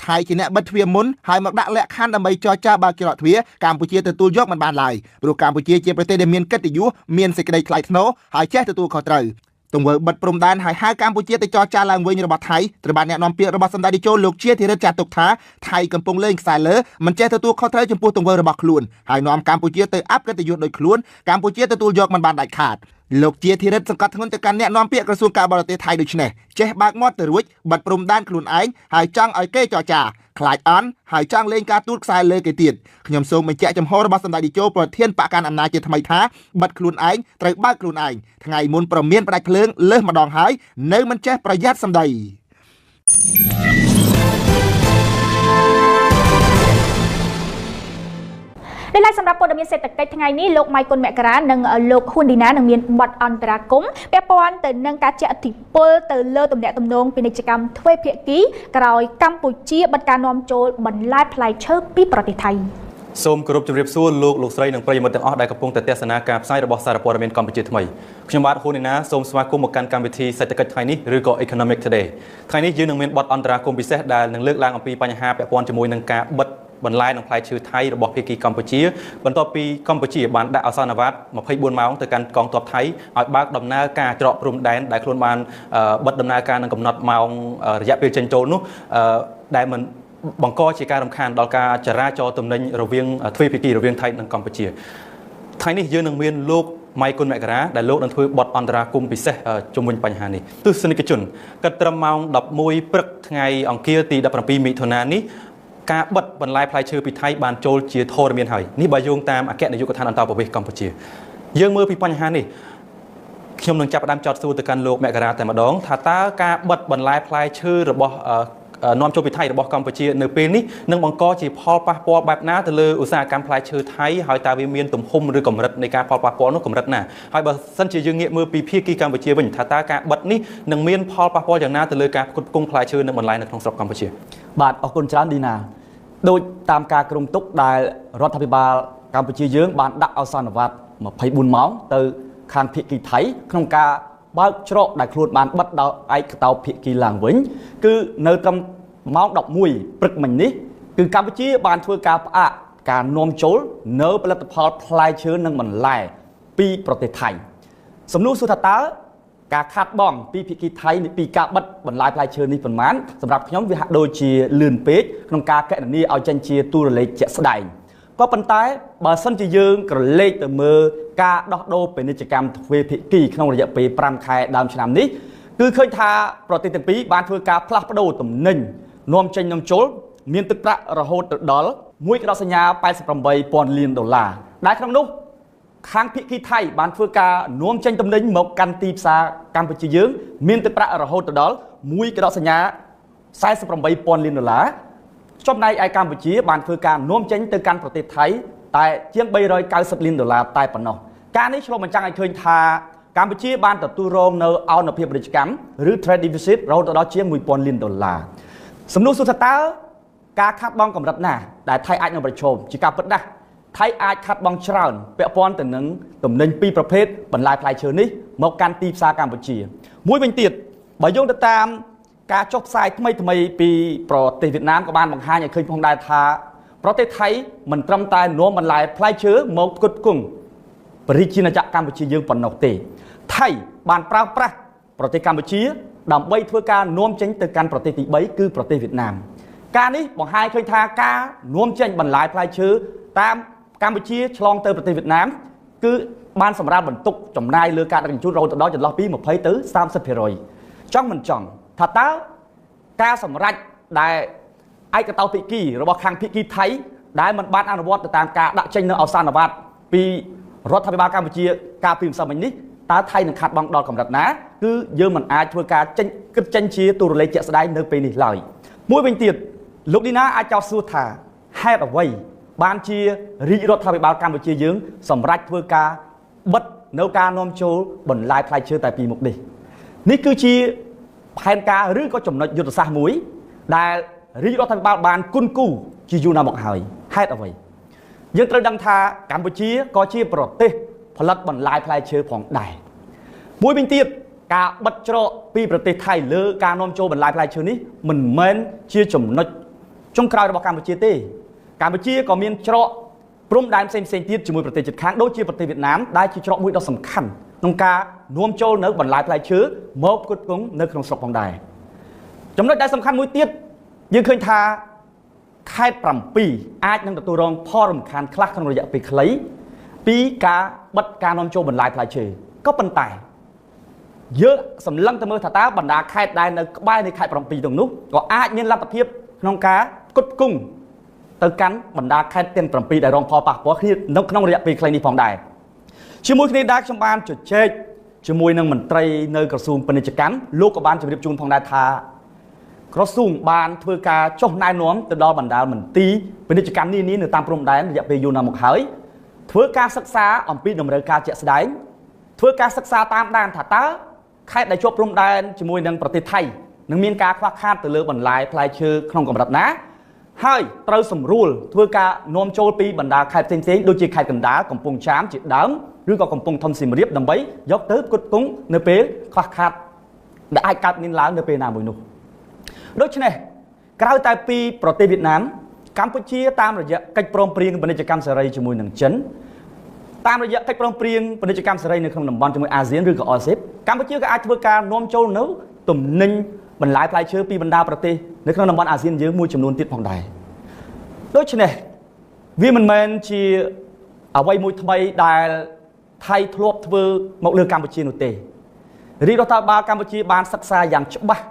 ថៃជាអ្នកបិទទ្វារមុនហើយមកដាក់លក្ខខណ្ឌដើម្បីចរចាបើកច្រកទ្វារកម្ពុជាទទួលយកមិនបានឡើយព្រោះកម្ពុជាជាប្រទេសដែលមានកិត្តិយសមានសេចក្តីថ្លៃថ្នូរហើយចេះទទួលខុសត្រូវទង្វើបិទព្រំដែនហើយហៅកម្ពុជាទៅចរចាឡើងវិញរបស់ថៃត្រូវបានអ្នកនាំពាក្យរបស់សម្ដេចតេជោលោកជាធិរិទ្ធចាត់ទុកថាថៃកំពុងលេងខ្សែលើមិនចេះទទួលខុសត្រូវចំពោះទង្វើរបស់ខ្លួនហើយនាំកម្ពុជាទៅអាប់កិត្តិយសដោយខ្លួនកម្ពុជាទទួលយកមិនបានដាច់ខាតលោកជាធិរិទ្ធសង្កត់ធ្ងន់ទៅកាន់អ្នកនាំពាក្យក្រសួងការបរទេសថៃដូចនេះចេះបើកមាត់ទៅរួចបិទព្រំដែនខ្លួនឯងហើយចង់ឲ្យគេចរចាខ្លាចអន់ហើយចង់លេងការទូតខ្សែលើគេទៀតខ្ញុំសូមបញ្ជាក់ចំហរបស់សម្ដេចតេជោប្រធានបកកាន់អំណាចជាថ្មីថាបិទខ្លួនឯងត្រូវបើកខ្លួនឯងថ្ងៃមុនប្រមានផ្ដាច់ភ្លើងលើសម្ដងហើយនៅមិនចេះប្រយ័ត្នសម្ដីដែលសម្រាប់ព័ត៌មានសេដ្ឋកិច្ចថ្ងៃនេះលោកម៉ៃគុណមករានិងលោកហ៊ុនឌីណានឹងមានបទអន្តរាគមន៍ពាក់ព័ន្ធទៅនឹងការជះឥទ្ធិពលទៅលើទំនាក់ទំនងពាណិជ្ជកម្មទ្វេភាគីក្រោយកម្ពុជាបិទការនាំចូលបន្លែផ្លែឈើពីប្រទេសថៃ សូមគោរពជម្រាបសួរលោកស្រីនិងប្រិយមិត្តទាំងអស់ដែលកំពុងតែទស្សនាការផ្សាយរបស់សារព័ត៌មានកម្ពុជាថ្មីខ្ញុំបាទហ៊ុនណាសូមស្វាគមន៍មកកាន់កម្មវិធីសេដ្ឋកិច្ចថ្ងៃនេះឬក៏ Economic Today ថ្ងៃនេះយើងនឹងមានបទអន្តរាគមន៍ពិសេសដែលនឹងលើកឡើងអំពីបញ្ហាពាក់ព័ន្ធជាមួយនឹងការបិទបន្លែនិងផ្លែឈើថៃរបស់ភាគីកម្ពុជាបន្ទាប់ពីកម្ពុជាបានដាក់អសន្នវត្ត24ម៉ោងទៅកាន់កងទ័ពថៃឲ្យបើកដំណើរការច្រកព្រំដែនដែលខ្លួនបានបិទដំណើរការនឹងកំណត់ម៉ោងរយៈពេលចេញចូលនោះដែលមិនបង្កជាការរំខានដល់ការចរាចរទំនិញរវាងទ្វេភាគីរវាងថៃនិងកម្ពុជាថ្ងៃនេះយើងនឹងមានលោកម៉ៃគុណមករាដែលលោកនឹងធ្វើបទអន្តរាគមន៍ពិសេសជុំវិញបញ្ហានេះទស្សនិកជនគិតត្រឹមម៉ោង11ព្រឹកថ្ងៃអង្គារទី17មិថុនានេះការបិទបន្លែផ្លែឈើពីថៃបានចូលជាធរមានហើយនេះបើយោងតាមអគ្គនាយកដ្ឋានអន្តរប្រវេសន៍កម្ពុជាយើងមើលពីបញ្ហានេះខ្ញុំនឹងចាប់ផ្ដើមចោទសួរទៅកាន់លោកមករាតែម្ដងថាតើការបិទបន្លែផ្លែឈើរបស់នាំចូលពីថៃរបស់កម្ពុជានៅពេលនេះនឹងបង្កជាផលប៉ះពាល់បែបណាទៅលើឧស្សាហកម្មផ្លែឈើថៃហើយតើវាមានទំហំឬកម្រិតនៃការផលប៉ះពាល់នោះកម្រិតណាហើយបើសិនជាយើងងាកមើលពីភាគីកម្ពុជាវិញថាតើការបិទនេះនឹងមានផលប៉ះពាល់យ៉ាងណាទៅលើការផ្គត់ផ្គង់ផ្លែឈើនិងបន្លែនៅក្នុងស្រុកកម្ពុជាបាទអរគុណច្រើនឌីណាដោយតាមការគ្រោងទុកដែលរដ្ឋាភិបាលកម្ពុជាយើងបានដាក់អសន្នវត្ត24ម៉ោងទៅខាងភាគីថៃក្នុងការបើកច្រកដែលខ្លួនបានបិទដល់ឯកតោភាគីឡើងវិញគឺនៅត្រឹមម៉ោង11ព្រឹកមិញនេះគឺកម្ពុជាបានធ្វើការផ្អាកការនាំចូលនៅផលិតផលផ្លែឈើនិងបន្លែពីប្រទេសថៃសំណួរសួរថាតើការខាត់បងពីភាគីថៃពីការបិទបន្លែផ្លែឈើនេះប៉ុន្មានសម្រាប់ខ្ញុំវាហាក់ដូចជាលឿនពេកក្នុងការកណនាឲ្យចេញជាតួលេខជាក់ស្ដែងក៏ប៉ុន្តែបើសិនជាយើងក្រឡេកទៅមើលការដោះដូរពាណិជ្ជកម្មទ្វេភាគីក្នុងរយៈពេល5ខែដើមឆ្នាំនេះគឺឃើញថាប្រទេសទាំងពីរបានធ្វើការផ្លាស់ប្ដូរទំនិញនាំចេញនាំចូលមានទឹកប្រាក់រហូតទៅដល់1កដសញ្ញា88,000 លានដុល្លារដែលក្នុងនោះខាងភាគីថៃបានធ្វើការនាំចេញទំនិញមកកាន់ទីផ្សារកម្ពុជាយើងមានទឹកប្រាក់រហូតទៅដល់1កដសញ្ញា48,000 លានដុល្លារចំណែកឯកម្ពុជាបានធ្វើការនាំចេញទៅកាន់ប្រទេសថៃតែជាង390 លានដុល្លារតែប៉ុណ្ណោះការនេះឆ្លុះបញ្ចាំងឲ្យឃើញថាកម្ពុជាបានទទួលរងនៅអនុភាពពាណិជ្ជកម្មឬ trade deficit រហូតដល់ជាង 1,000 លានដុល្លារសំណួរសួរថាតើការខាត់បងកម្រិតណាដែលថៃអាចនឹងប្រឈមជាការពិតណាស់ថៃអាចខាត់បងច្រើនពាក់ព័ន្ធទៅនឹងទំនិញពីរប្រភេទបន្លែផ្លែឈើនេះមកកាន់ទីផ្សារកម្ពុជាមួយវិញទៀតបើយោងទៅតាមការចុះផ្សាយថ្មីពីប្រទេសវៀតណាមក៏បានបង្ហាញឲ្យឃើញផងដែរថាប្រទេសថៃមិនត្រឹមតែនាំបន្លែផ្លែឈើមកផ្គត់ផ្គង់ប្រជាជាតិកម្ពុជាយើងប៉ុណ្ណោះទេថៃបានប្រើប្រាស់ប្រទេសកម្ពុជាដើម្បីធ្វើការនាំចេញទៅកាន់ប្រទេសទី3គឺប្រទេសវៀតណាមការនេះបង្ហាញឃើញថាការនាំចេញបន្លែផ្លែឈើតាមកម្ពុជាឆ្លងទៅប្រទេសវៀតណាមគឺបានសម្រាប់បន្ទុកចំណាយលើការដឹកជញ្ជូនរហូតដល់ចន្លោះពី20ទៅ 30% ចង់មិនចង់ថាតើការសម្រេចដែលឯកតោភាគីរបស់ខាងភាគីថៃដែលមិនបានអនុវត្តទៅតាមការដាក់ចេញនៅអសន្នវត្តពីរដ្ឋាភិបាលកម្ពុជាកាលពីម្សិលមិញនេះតើថៃនឹងខាត់បងដល់កម្រិតណាគឺយើងមិនអាចធ្វើការគិតចេញជាទូរលេខជាក់ស្ដែងនៅពេលនេះឡើយមួយវិញទៀតលោកឌីណាអាចចោទសួរថាហេតុអ្វីបានជារាជរដ្ឋាភិបាលកម្ពុជាយើងសម្រេចធ្វើការបិទនៅការនាំចូលបន្លែផ្លែឈើតែពីមុខនេះគឺជាផែនការឬក៏ចំណុចយុទ្ធសាស្ត្រមួយដែលរាជរដ្ឋាភិបាលបានគុនគូជាយូរណាស់មកហើយហេតុអ្វីយើងត្រូវដឹងថាកម្ពុជាក៏ជាប្រទេសផលិតបន្លែផ្លែឈើផងដែរមួយវិញទៀតការបិទច្រកពីប្រទេសថៃលើការនាំចូលបន្លែផ្លែឈើនេះមិនមែនជាចំណុចចុងក្រោយរបស់កម្ពុជាទេកម្ពុជាក៏មានច្រកព្រំដែនផ្សេងៗទៀតជាមួយប្រទេសជិតខាងដូចជាប្រទេសវៀតណាមដែលជាច្រកមួយដ៏សំខាន់ក្នុងការនាំចូលនៅបន្លែផ្លែឈើមកផ្គត់ផ្គង់នៅក្នុងស្រុកផងដែរចំណុចដែលសំខាន់មួយទៀតយើងឃើញថាខេត្ត7អាចនឹងទទួលរងផលរំខានខ្លះក្នុងរយៈពេលខ្លីពីការបិទការនាំចូលបន្លែផ្លែឈើក៏ប៉ុន្តែយើងសម្លឹងទៅមើលថាតើបណ្ដាខេត្តដែលនៅក្បែរនៃខេត្ត7ទាំងនោះក៏អាចមានលទ្ធភាពក្នុងការផ្គត់ផ្គង់ទៅកាន់បណ្ដាខេត្តទាំង7ដែលរងផលប៉ះពាល់គ្នានៅក្នុងរយៈពេលខ្លីនេះផងដែរជាមួយគ្នាដែរខ្ញុំបានជជែកជាមួយនឹងមន្ត្រីនៅក្រសួងពាណិជ្ជកម្មលោកក៏បានជម្រាបជូនផងដែរថាក្រសួងបានធ្វើការចុះណែនាំទៅដល់បណ្ដាមន្ទីរពាណិជ្ជកម្មនានានៅតាមព្រំដែនរយៈពេលយូរណាស់មកហើយធ្វើការសិក្សាអំពីតម្រូវការជាក់ស្ដែងធ្វើការសិក្សាតាមដានថាតើខេត្តដែលជាប់ព្រំដែនជាមួយនឹងប្រទេសថៃនឹងមានការខ្វះខាតទៅលើបន្លែផ្លែឈើក្នុងកម្រិតណា ហើយត្រូវសម្រួលធ្វើការនាំចូលពីបណ្ដាខេត្តផ្សេងៗដូចជាខេត្តកណ្ដាលកំពង់ចាមជាដើមឬក៏កំពង់ធំសៀមរាបដើម្បីយកទៅផ្គត់ផ្គង់នៅពេលខ្វះខាតដែលអាចកើតមានឡើងនៅពេលណាមួយនោះដូច្នេះក្រៅតែពីប្រទេសវៀតណាមកម្ពុជាតាមរយៈកិច្ចព្រមព្រៀងពាណិជ្ជកម្មសេរីជាមួយនឹងចិនតាមរយៈកិច្ចព្រមព្រៀងពាណិជ្ជកម្មសេរីនៅក្នុងតំបន់ជាមួយអាស៊ានឬក៏ ASEAN កម្ពុជាក៏អាចធ្វើការនាំចូលនៅទំនិញបន្លែផ្លែឈើពីបណ្ដាប្រទេសនៅក្នុងតំបន់អាស៊ានយើងមួយចំនួនទៀតផងដែរដូច្នេះវាមិនមែនជាអ្វីមួយថ្មីដែលថៃធ្លាប់ធ្វើមកលើកម្ពុជានោះទេរាជរដ្ឋាភិបាលកម្ពុជាបានសិក្សាយ៉ាងច្បាស់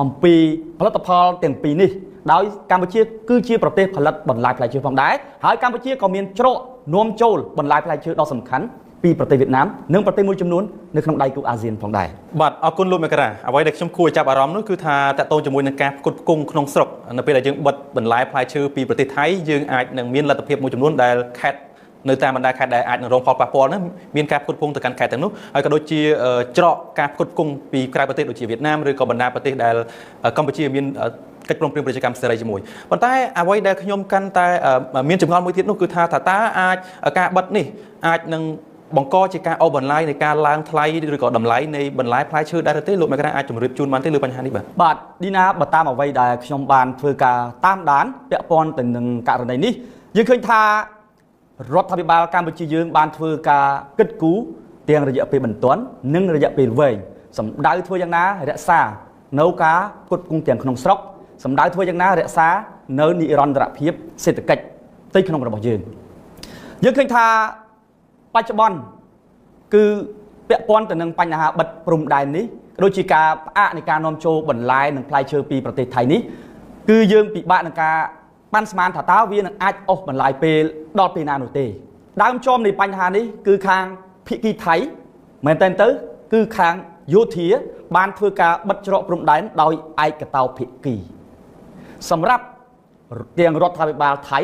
អំពីផលិតផលទាំងពីរនេះដោយកម្ពុជាគឺជាប្រទេសផលិតបន្លែផ្លែឈើផងដែរហើយកម្ពុជាក៏មានច្រកនាំចូលបន្លែផ្លែឈើដ៏សំខាន់ពីប្រទេសវៀតណាមនិងប្រទេសមួយចំនួននៅក្នុងដៃគូអាស៊ានផងដែរបាទអរគុណលោកមករាអ្វីដែលខ្ញុំគួរចាប់អារម្មណ៍នោះគឺថាតកតងជាមួយនឹងការផ្គត់ផ្គង់ក្នុងស្រុកនៅពេលដែលយើងបិទបន្លែផ្លែឈើពីប្រទេសថៃយើងអាចនឹងមានលទ្ធភាពមួយចំនួនដែលខេត្តនៅតាមបណ្ដាខេត្តដែលអាចនឹងរងផលប៉ះពាល់នោះមានការផ្គត់ផ្គង់ទៅកាន់ខេត្តទាំងនោះហើយក៏ដូចជាច្រកការផ្គត់ផ្គង់ពីក្រៅប្រទេសដូចជាវៀតណាមឬក៏បណ្ដាប្រទេសដែលកម្ពុជាមានកិច្ចព្រមព្រៀងពាណិជ្ជកម្មសេរីជាមួយប៉ុន្តែអ្វីដែលខ្ញុំកាន់តែមានចម្ងល់មួយទៀតនោះគឺថាតើអាចការបិទនេះអាចនឹងបង្កជាការអូសបន្លាយនៃការឡើងថ្លៃឬក៏តម្លៃនៃបន្លែផ្លែឈើដែរទេលោកមករាអាចជម្រាបជូនបានទេលើបញ្ហានេះបាទឌីណាបើតាមអ្វីដែលខ្ញុំបានធ្វើការតាមដានពាក់ព័ន្ធទៅនឹងករណីនេះយើងឃើញថារដ្ឋាភិបាលកម្ពុជាយើងបានធ្វើការគិតគូរទាំងរយៈពេលបន្ទាន់និងរយៈពេលវែងសម្ដៅធ្វើយ៉ាងណារក្សានៅការផ្គត់ផ្គង់ទាំងក្នុងស្រុកសម្ដៅធ្វើយ៉ាងណារក្សានៅនិរន្តរភាពសេដ្ឋកិច្ចផ្ទៃក្នុងរបស់យើងឃើញថាបច្ចុប្បន្នគឺពាក់ព័ន្ធទៅនឹងបញ្ហាបិទព្រំដែននេះដូចជាការផ្អាកនៃការនាំចូលបន្លែនិងផ្លែឈើពីប្រទេសថៃនេះគឺយើងពិបាកនឹងការប៉ាន់ស្មានថាតើវានឹងអាចអូសបន្លាយពេលដល់ពេលណានោះទេដើមចំនៃបញ្ហានេះគឺខាងភាគីថៃមែនតើទៅគឺខាងយោធាបានធ្វើការបិទច្រកព្រំដែនដោយឯកតោភាគីសម្រាប់ទាំងរដ្ឋាភិបាលថៃ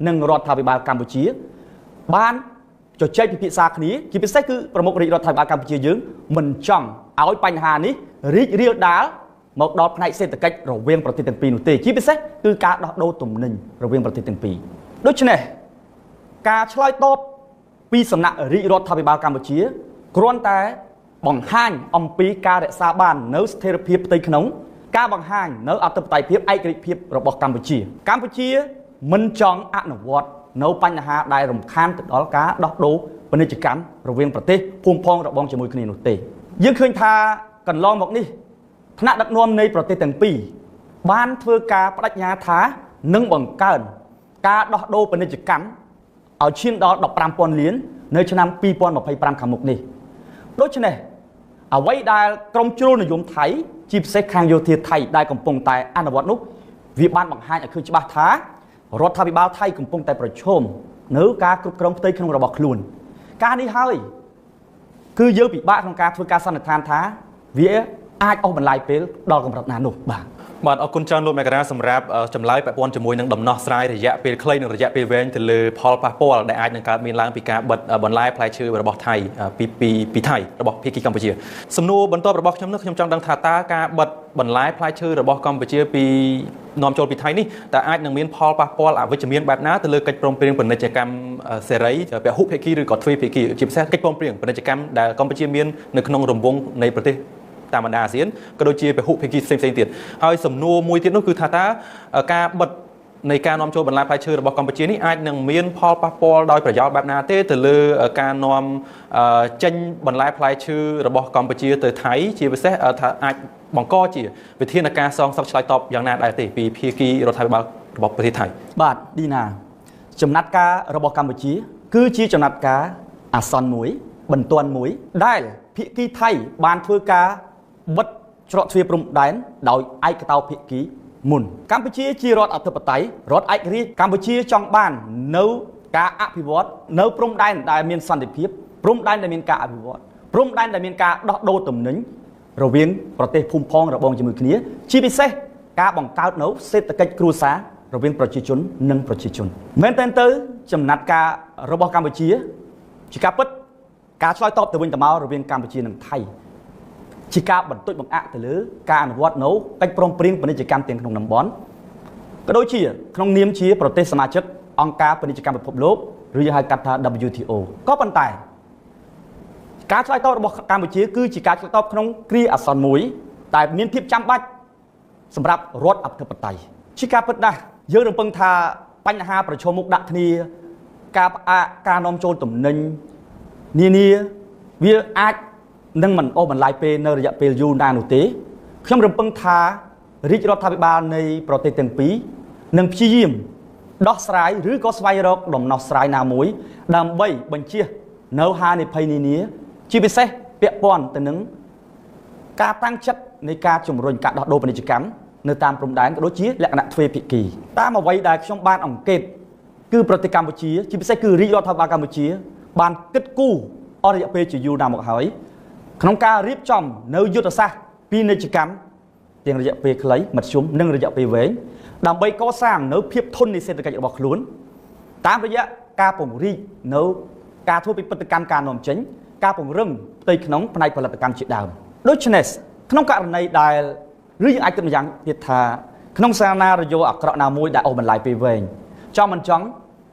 និងរដ្ឋាភិបាលកម្ពុជាបានជជែកពិភាក្សាគ្នាជាពិសេសគឺប្រមុខរាជរដ្ឋាភិបាលកម្ពុជាយើងមិនចង់ឲ្យបញ្ហានេះរីករាលដាលមកដល់ផ្នែកសេដ្ឋកិច្ចរវាងប្រទេសទាំងពីរនោះទេជាពិសេសគឺការដោះដូរទំនិញរវាងប្រទេសទាំងពីរដូច្នេះការឆ្លើយតបពីសំណាក់រាជរដ្ឋាភិបាលកម្ពុជាគ្រាន់តែបង្ហាញអំពីការរក្សាបាននៅស្ថិរភាពផ្ទៃក្នុងការបង្ហាញនៅអធិបតេយ្យភាពឯករាជ្យភាពរបស់កម្ពុជាមិនចង់អនុវត្តនៅបញ្ហាដែលរំខានទៅដល់ការដោះដូរពាណិជ្ជកម្មរវាងប្រទេសភូមិផងរបងជាមួយគ្នានោះទេយើងឃើញថាកន្លងមកនេះថ្នាក់ដឹកនាំនៃប្រទេសទាំងពីរបានធ្វើការបដិញ្ញាថានឹងបង្កើនការដោះដូរពាណិជ្ជកម្មឲ្យឈានដល់ 15,000 លាននៅឆ្នាំ2025ខាងមុខនេះដូច្នេះអ្វីដែលក្រមជ្រុលនិយមថៃជាពិសេសខាងយោធាថៃដែលកំពុងតែអនុវត្តនោះវាបានបង្ហាញឲ្យឃើញច្បាស់ថារដ្ឋាភិបាលថៃកំពុងតែប្រឈមនៅការគ្រប់គ្រងផ្ទៃក្នុងរបស់ខ្លួនការនេះហើយគឺយើងពិបាកក្នុងការធ្វើការសន្និដ្ឋានថាវាអាចអូសបន្លាយពេលដល់កម្រិតណានោះបាទអរគុណច្រើនលោកមករាសម្រាប់ចម្លើយពាក់ព័ន្ធជាមួយនឹងដំណោះស្រាយរយៈពេលខ្លីនិងរយៈពេលវែងទៅលើផលប៉ះពាល់ដែលអាចនឹងកើតមានឡើងពីការបិទបន្លែផ្លែឈើរបស់ថៃពីថៃរបស់ភាគីកម្ពុជាសំណួរបន្ទាប់របស់ខ្ញុំនោះខ្ញុំចង់ដឹងថាតើការបិទបន្លែផ្លែឈើរបស់កម្ពុជាពីនាំចូលពីថៃនេះតើអាចនឹងមានផលប៉ះពាល់អវិជ្ជមានបែបណាទៅលើកិច្ចព្រមព្រៀងពាណិជ្ជកម្មសេរីពហុភាគីឬក៏ទ្វេភាគីជាពិសេសកិច្ចព្រមព្រៀងពាណិជ្ជកម្មដែលកម្ពុជាមាននៅក្នុងរង្វង់នៃប្រទេសតាមបណ្ដាអាស៊ានក៏ដូចជាពហុភាគីផ្សេងៗទៀតហើយសំណួរមួយទៀតនោះគឺថាតើការបិទនៃការនាំចូលបន្លែផ្លែឈើរបស់កម្ពុជានេះអាចនឹងមានផលប៉ះពាល់ដោយប្រយោជន៍បែបណាទេទៅលើការនាំចេញបន្លែផ្លែឈើរបស់កម្ពុជាទៅថៃជាពិសេសថាអាចបង្កជាវិធានការសងសឹកឆ្លើយតបយ៉ាងណាដែរទេពីភាគីរដ្ឋាភិបាលរបស់ប្រទេសថៃបាទឌីណាចំណាត់ការរបស់កម្ពុជាគឺជាចំណាត់ការអាសន្នមួយបន្ទាន់មួយដែលភាគីថៃបានធ្វើការបិទច្រកទ្វារព្រំដែនដោយឯកតោភាគីមុនកម្ពុជាជារដ្ឋអធិបតេយ្យរដ្ឋឯករាជ្យកម្ពុជាចង់បាននៅការអភិវឌ្ឍនៅព្រំដែនដែលមានសន្តិភាពព្រំដែនដែលមានការអភិវឌ្ឍព្រំដែនដែលមានការដោះដូរទំនិញរវាងប្រទេសភូមិផងរបងជាមួយគ្នាជាពិសេសការបង្កើតនៅសេដ្ឋកិច្ចគ្រួសាររវាងប្រជាជននិងប្រជាជនមែនតើទៅចំណាត់ការរបស់កម្ពុជាជាការពិតការឆ្លើយតបទៅវិញទៅមករវាងកម្ពុជានិងថៃជាការបន្ទុចបង្អាក់ទៅលើការអនុវត្តនៅកិច្ចព្រមព្រៀងពាណិជ្ជកម្មទាំងក្នុងតំបន់ ក៏ដូចជាក្នុងនាមជាប្រទេសសមាជិកអង្គការពាណិជ្ជកម្មពិភពលោកឬយើងហៅកាត់ថា WTO ក៏ប៉ុន្តែការឆ្លើយតបរបស់កម្ពុជាគឺជាការឆ្លើយតបក្នុងគ្រាអាសន្នមួយតែមានភាពចាំបាច់សម្រាប់រដ្ឋអធិបតេយ្យជាការពិតណាស់យើងរំពឹងថាបញ្ហាប្រឈមមុខដាក់គ្នាការផ្អាកការនាំចូលទំនិញនានាវាអាចនឹងមិនអូសបន្លាយពេលនៅរយៈពេលយូរណាស់នោះទេខ្ញុំរំពឹងថារាជរដ្ឋាភិបាលនៃប្រទេសទាំងពីរនឹងព្យាយាមដោះស្រាយឬក៏ស្វែងរកដំណោះស្រាយណាមួយដើម្បីបញ្ជៀសនៅហានិភ័យនានាជាពិសេសពាក់ព័ន្ធទៅនឹងការតាំងចិត្តនៃការជំរុញការដោះដូរពាណិជ្ជកម្មនៅតាមព្រំដែនក៏ដូចជាលក្ខណៈទ្វេភាគីតាមអ្វីដែលខ្ញុំបានអង្កេតគឺប្រទេសកម្ពុជាជាពិសេសគឺរាជរដ្ឋាភិបាលកម្ពុជាបានគិតគូរអស់រយៈពេលជាយូរណាស់មកហើយក្នុងការរៀបចំនៅយុទ្ធសាស្ត្រពាណិជ្ជកម្មទាំងរយៈពេលខ្លីមធ្យមនិងរយៈពេលវែងដើម្បីកសាងនៅភាពធន់នៃសេដ្ឋកិច្ចរបស់ខ្លួនតាមរយៈការពង្រីកនៅការធ្វើពិពិធកម្មការនាំចេញការពង្រឹងផ្ទៃក្នុងផ្នែកផលិតកម្មជាដើមដូច្នេះក្នុងករណីដែលឬយើងអាចគិតម្យ៉ាងទៀតថាក្នុងសារណារយោអាក្រក់ណាមួយដែលអូសបន្លាយពេលវែងចង់មិនចង់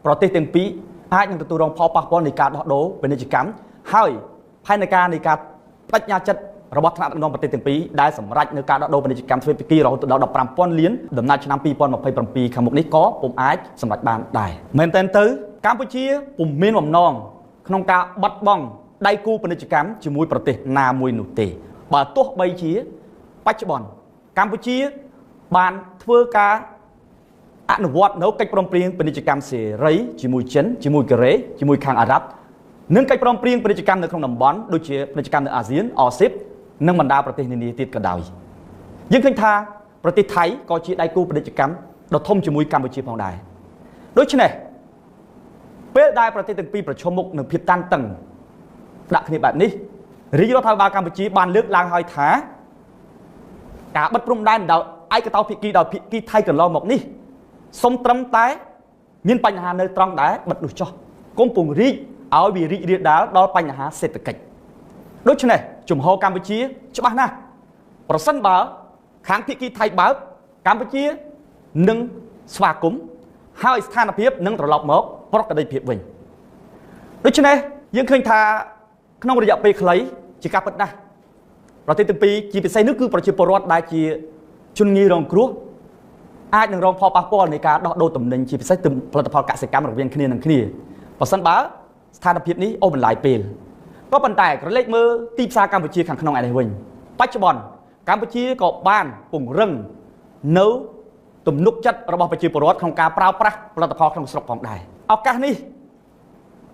ប្រទេសទាំងពីរអាចនឹងទទួលរងផលប៉ះពាល់នៃការដោះដូរពាណិជ្ជកម្មហើយផែនការនៃការបដិញ្ញាចិត្តរបស់ថ្នាក់ដឹកនាំប្រទេសទាំងពីរដែលសម្រេចនៅការដោះដូរពាណិជ្ជកម្មទ្វេភាគីរហូតដល់ 15,000 លានដំណាច់ឆ្នាំ 2027 ខាងមុខនេះក៏ពុំអាចសម្រេចបានដែរមែនទែនទៅកម្ពុជាពុំមានបំណងក្នុងការបាត់បង់ដៃគូពាណិជ្ជកម្មជាមួយប្រទេសណាមួយនោះទេបើទោះបីជាបច្ចុប្បន្នកម្ពុជាបានធ្វើការអនុវត្តនៅកិច្ចព្រមព្រៀងពាណិជ្ជកម្មសេរីជាមួយចិនជាមួយកូរ៉េជាមួយខាងអារ៉ាប់និងកិច្ចព្រមព្រៀងពាណិជ្ជកម្មនៅក្នុងតំបន់ដូចជាពាណិជ្ជកម្មនៅអាស៊ាន RCEP និងបណ្ដាប្រទេសនានាទៀតក៏ដោយយើងឃើញថាប្រទេសថៃក៏ជាដៃគូពាណិជ្ជកម្មដ៏ធំជាមួយកម្ពុជាផងដែរដូច្នេះពេលដែលប្រទេសទាំងពីរប្រឈមមុខនឹងភាពតានតឹងដាក់គ្នាបែបនេះរាជរដ្ឋាភិបាលកម្ពុជាបានលើកឡើងហើយថាការបិទព្រំដែនដោយឯកតោភាគីដោយភាគីថៃកន្លងមកនេះសូមត្រឹមតែមានបញ្ហានៅត្រង់ដែរបិទនោះចុះកុំពង្រីកឲ្យវារីករាលដាលដល់បញ្ហាសេដ្ឋកិច្ចដូច្នេះជំហរកម្ពុជាច្បាស់ណាស់ប្រសិនបើខាងភាគីថៃបើកកម្ពុជានឹងស្វាគមន៍ហើយស្ថានភាពនឹងត្រឡប់មកប្រកបដោយភាពវិញដូច្នេះយើងឃើញថាក្នុងរយៈពេលខ្លីជាការពិតណាស់ប្រទេសទាំងពីរជាពិសេសនោះគឺប្រជាពលរដ្ឋដែលជាជនងាយរងគ្រោះអាចនឹងរងផលប៉ះពាល់នៃការដោះដូរទំនិញជាពិសេសផលិតផលកសិកម្មរវាងគ្នានឹងគ្នាបើសិនបើស្ថានភាពនេះអូសបន្លាយពេលក៏ប៉ុន្តែក្រឡេកមើលទីផ្សារកម្ពុជាខាងក្នុងឯនេះវិញបច្ចុប្បន្នកម្ពុជាក៏បានពង្រឹងនៅទំនុកចិត្តរបស់ប្រជាពលរដ្ឋក្នុងការប្រើប្រាស់ផលិតផលក្នុងស្រុកផងដែរឱកាសនេះ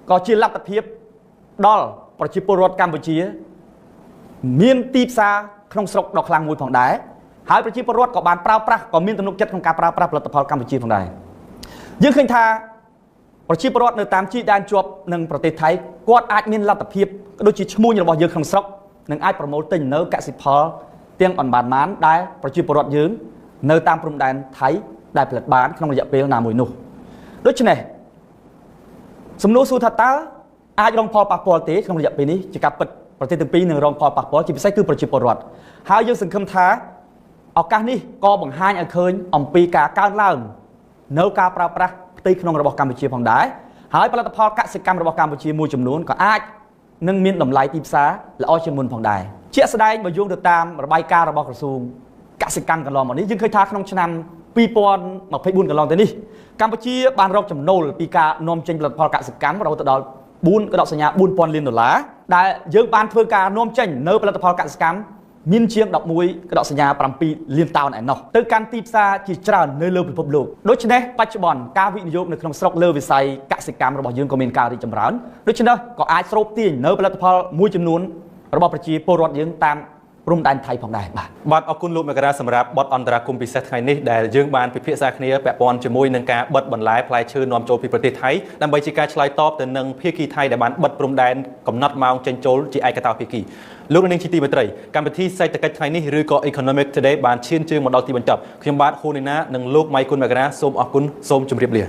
ក៏ជាលទ្ធភាពដល់ប្រជាពលរដ្ឋកម្ពុជាមានទីផ្សារក្នុងស្រុកដ៏ខ្លាំងមួយផងដែរហើយប្រជាពលរដ្ឋក៏បានប្រើប្រាស់ក៏មានទំនុកចិត្តក្នុងការប្រើប្រាស់ផលិតផលកម្ពុជាផងដែរយើងឃើញថាប្រជាពលរដ្ឋនៅតាមជីដែនជាប់នឹងប្រទេសថៃគាត់អាចមានលទ្ធភាពដូចជាឈ្មួញរបស់យើងក្នុងស្រុកនឹងអាចប្រមូលទិញនៅកសិផលទាំងអនបានដែលប្រជាពលរដ្ឋយើងនៅតាមព្រំដែនថៃដែលផលិតបានក្នុងរយៈពេលណាមួយនោះដូច្នេះសំណួរសួរថាតើអាចរងផលប៉ះពាល់ទេក្នុងរយៈពេលនេះជាការពិតប្រទេសទាំងពីរនឹងរងផលប៉ះពាល់ជាពិសេសគឺប្រជាពលរដ្ឋហើយយើងសង្ឃឹមថាឱកាសនេះក៏បង្ហាញឲ្យឃើញអំពីការកើនឡើងនៅការប្រើប្រាស់ផ្ទៃក្នុងរបស់កម្ពុជាផងដែរហើយផលិតផលកសិកម្មរបស់កម្ពុជាមួយចំនួនក៏អាចនឹងមានតម្លៃទីផ្សារល្អជាងមុនផងដែរជាក់ស្ដែងបើយោងទៅតាមរបាយការណ៍របស់ក្រសួងកសិកម្មកន្លងមកនេះយើងឃើញថាក្នុងឆ្នាំ2024កន្លងទៅនេះកម្ពុជាបានរកចំណូលពីការនាំចេញផលិតផលកសិកម្មរហូតដល់4កដកសញ្ញា $4,000 លានដែលយើងបានធ្វើការនាំចេញនៅផលិតផលកសិកម្មមានជាង11កដកសញ្ញា 7 លានតោនឯណោះទៅកាន់ទីផ្សារជាច្រើននៅលើពិភពលោកដូច្នេះបច្ចុប្បន្នការវិនិយោគនៅក្នុងស្រុកលើវិស័យកសិកម្មរបស់យើងក៏មានការរីកចម្រើនដូច្នេះក៏អាចស្រូបទាញនៅផលិតផលមួយចំនួនរបស់ប្រជាពលរដ្ឋយើងតាមព្រំដែនថៃផងដែរបាទអរគុណលោកមករាសម្រាប់បទអន្តរាគមន៍ពិសេសថ្ងៃនេះដែលយើងបានពិភាក្សាគ្នាពាក់ព័ន្ធជាមួយនឹងការបិទបន្លែផ្លែឈើនាំចូលពីប្រទេសថៃដើម្បីជាការឆ្លើយតបទៅនឹងភាគីថៃដែលបានបិទព្រំដែនកំណត់ម៉ោងចេញចូលជាឯកតោភាគីលោកនាងជាទីមេត្រីកម្មវិធីសេដ្ឋកិច្ចថ្ងៃនេះឬក៏ Economic Today បានឈានជើងមកដល់ទីបញ្ចប់ខ្ញុំបាទហ៊ូនីណានិងលោកម៉ៃគុណមករាសូមអរគុណសូមជម្រាបលា